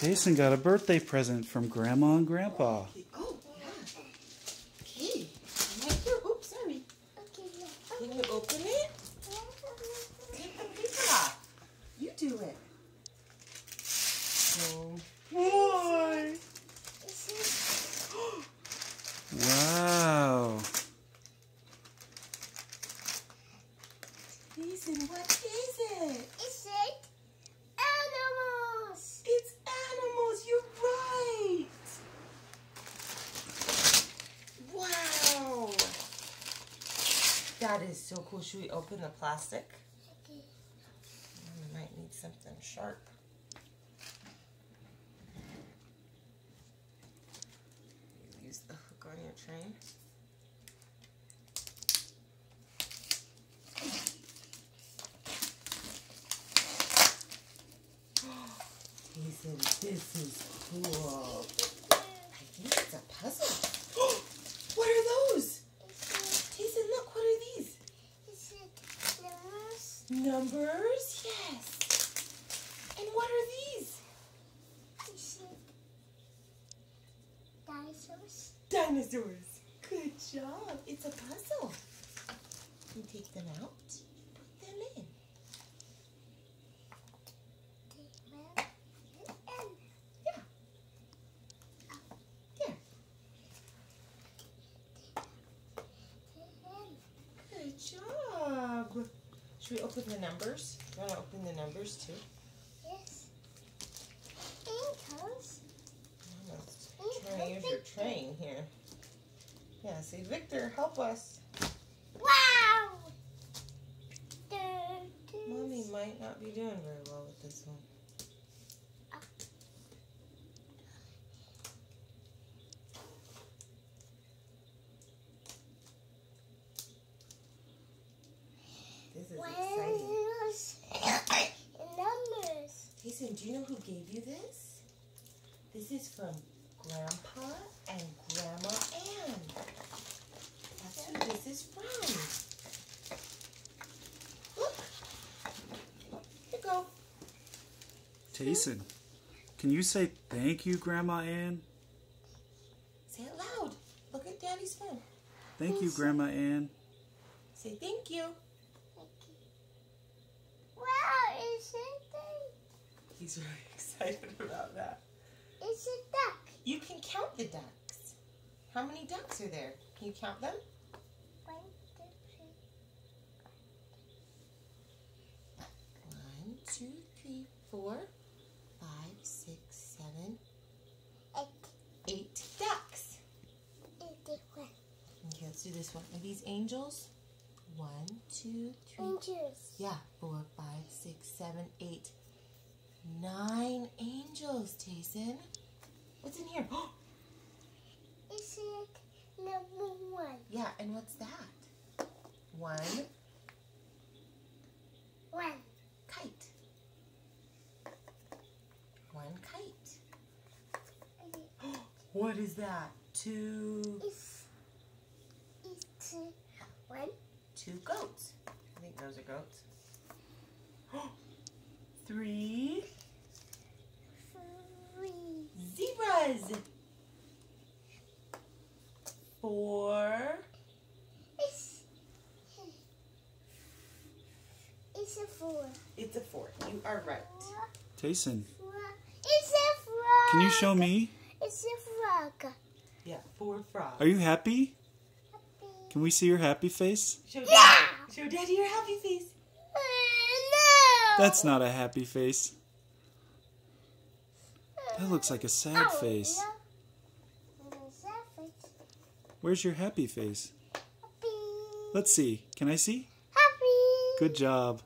Jason got a birthday present from Grandma and Grandpa. Oh, yeah. Okay. Right here. Oops, sorry. Can you open it? Take the paper off. You do it. Oh, boy. Wow. Jason, what is it? Is it animals? It's animals. You're right. Wow. That is so cool. Should we open the plastic? Okay. We might need something sharp. Use the hook on your train. Jason, this is cool. I think it's a puzzle. What are those? Jason, look, what are these? Is it numbers? Numbers? Yes. And what are these? Is it dinosaurs? Dinosaurs. Good job. It's a puzzle. You take them out, put them in. Yeah. There. Good job. Should we open the numbers? You want to open the numbers too? Yes. Ankles. Try to use your train here. Yeah, see, Victor, help us. Wow! Mommy might not be doing very well with this one. This is exciting. Numbers. Jason, do you know who gave you this? This is from Grandpa and Grandma Ann. That's who this is from. Look. Here you go. Jason, can you say thank you, Grandma Ann? Say it loud. Look at Daddy's phone. Thank you, Grandma Ann. Say thank you. Wow, is it He's really excited about that. It's a duck. You can count the ducks. How many ducks are there? Can you count them? 1, 2, 3. 1, 2, 3, 4, 5, 6, 7, 8 ducks. It's one. Okay, let's do this one. Are these angels? 1, 2, 3. Angels. Yeah, 4, 5, 6, 7, 8. 9 angels, Jason. What's in here? Is it number 1? Yeah, and what's that? 1 1. kite. 1 kite. What is that? 2. It's 1. 2 goats. I think those are goats. 3 3. zebras. 4 It's a 4. It's a 4. You are right. Jason, It's a frog. can you show me? It's a frog. Yeah, 4 frogs. Are you happy? Can we see your happy face? Show Daddy, Yeah. show Daddy your happy face. No. That's not a happy face. That looks like a sad Oh, face. yeah. It's a face. Where's your happy face? Happy. Let's see. Can I see? Happy. Good job.